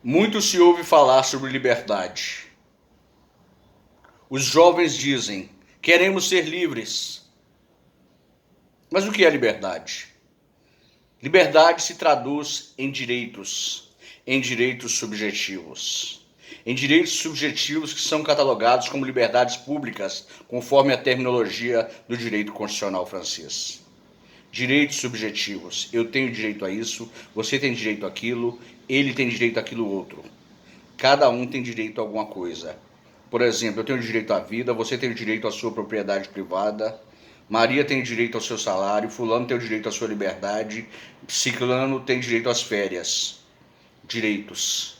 Muito se ouve falar sobre liberdade. Os jovens dizem: queremos ser livres. Mas o que é liberdade? Liberdade se traduz em direitos subjetivos. Em direitos subjetivos que são catalogados como liberdades públicas, conforme a terminologia do direito constitucional francês. Direitos subjetivos. Eu tenho direito a isso, você tem direito àquilo, ele tem direito àquilo outro. Cada um tem direito a alguma coisa. Por exemplo, eu tenho direito à vida, você tem direito à sua propriedade privada, Maria tem direito ao seu salário, fulano tem o direito à sua liberdade, ciclano tem direito às férias. Direitos.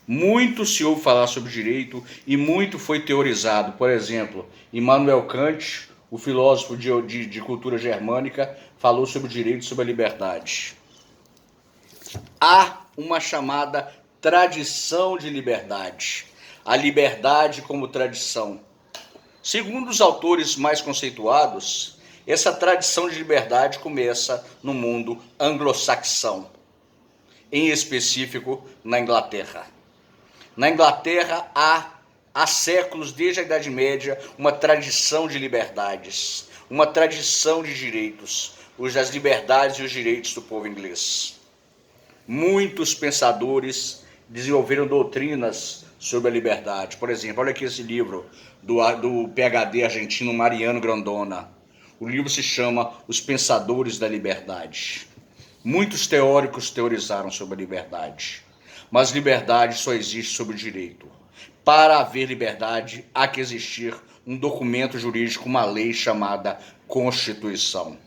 Muito se ouve falar sobre direito e muito foi teorizado. Por exemplo, Immanuel Kant, o filósofo de cultura germânica, falou sobre o direito e sobre a liberdade. Há uma chamada tradição de liberdade. A liberdade como tradição. Segundo os autores mais conceituados, essa tradição de liberdade começa no mundo anglo-saxão, em específico na Inglaterra. Na Inglaterra há séculos, desde a Idade Média, uma tradição de liberdades, uma tradição de direitos, as liberdades e os direitos do povo inglês. Muitos pensadores desenvolveram doutrinas sobre a liberdade. Por exemplo, olha aqui esse livro do PhD argentino Mariano Grondona. O livro se chama Os Pensadores da Liberdade. Muitos teóricos teorizaram sobre a liberdade, mas liberdade só existe sob o direito. Para haver liberdade, há que existir um documento jurídico, uma lei chamada Constituição.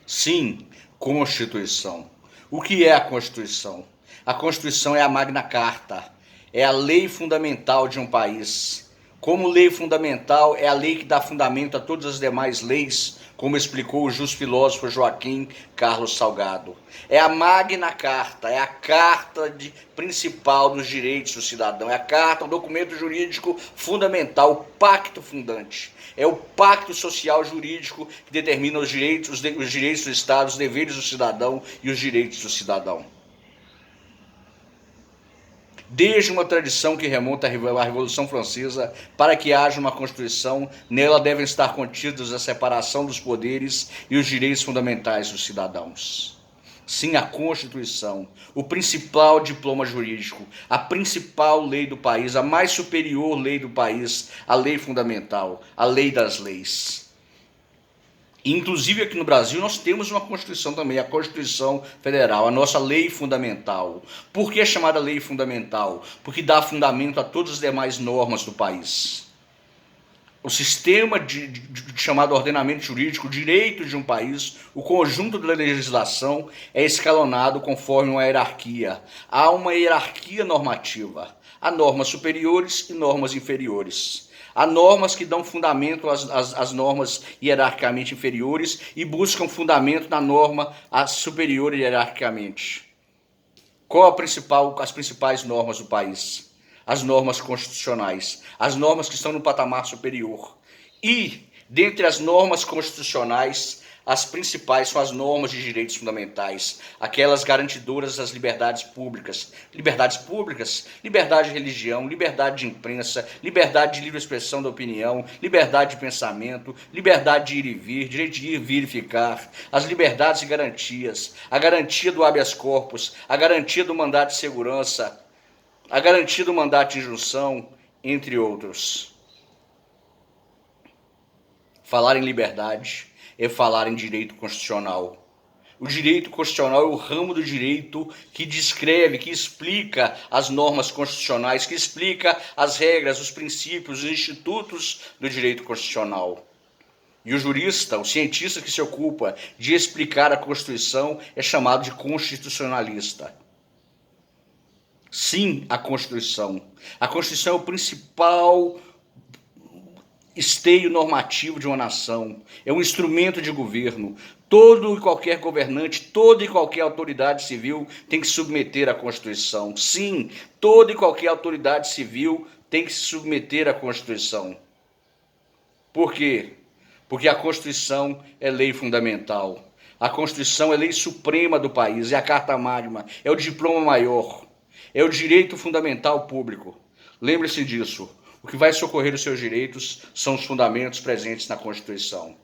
Sim, Constituição. O que é a Constituição? A Constituição é a Magna Carta, é a lei fundamental de um país. Como lei fundamental, é a lei que dá fundamento a todas as demais leis, como explicou o justo filósofo Joaquim Carlos Salgado. É a Magna Carta, é a carta principal dos direitos do cidadão, é a carta, um documento jurídico fundamental, o pacto fundante. É o pacto social jurídico que determina os direitos do Estado, os deveres do cidadão e os direitos do cidadão. Desde uma tradição que remonta à Revolução Francesa, para que haja uma Constituição, nela devem estar contidos a separação dos poderes e os direitos fundamentais dos cidadãos. Sim, a Constituição, o principal diploma jurídico, a principal lei do país, a mais superior lei do país, a lei fundamental, a lei das leis. Inclusive aqui no Brasil nós temos uma Constituição também, a Constituição Federal, a nossa lei fundamental. Por que é chamada lei fundamental? Porque dá fundamento a todas as demais normas do país. O sistema chamado ordenamento jurídico, o direito de um país, o conjunto da legislação é escalonado conforme uma hierarquia. Há uma hierarquia normativa. Há normas superiores e normas inferiores. Há normas que dão fundamento às normas hierarquicamente inferiores e buscam fundamento na norma superior hierarquicamente. Qual as principais normas do país? As normas constitucionais, as normas que estão no patamar superior. E, dentre as normas constitucionais, as principais são as normas de direitos fundamentais, aquelas garantidoras das liberdades públicas. Liberdade de religião, liberdade de imprensa, liberdade de livre expressão da opinião, liberdade de pensamento, liberdade de ir e vir, direito de ir, vir e ficar, as liberdades e garantias, a garantia do habeas corpus, a garantia do mandato de segurança, a garantia do mandato de injunção, entre outros. Falar em liberdade é falar em direito constitucional. O direito constitucional é o ramo do direito que descreve, que explica as normas constitucionais, que explica as regras, os princípios, os institutos do direito constitucional. E o jurista, o cientista que se ocupa de explicar a Constituição é chamado de constitucionalista. Sim, a Constituição. A Constituição é o principal esteio normativo de uma nação, é um instrumento de governo. Todo e qualquer governante, toda e qualquer autoridade civil tem que se submeter à Constituição. Sim, toda e qualquer autoridade civil tem que se submeter à Constituição. Por quê? Porque a Constituição é lei fundamental. A Constituição é a lei suprema do país, é a Carta Magna, é o diploma maior, é o direito fundamental público. Lembre-se disso. O que vai socorrer os seus direitos são os fundamentos presentes na Constituição.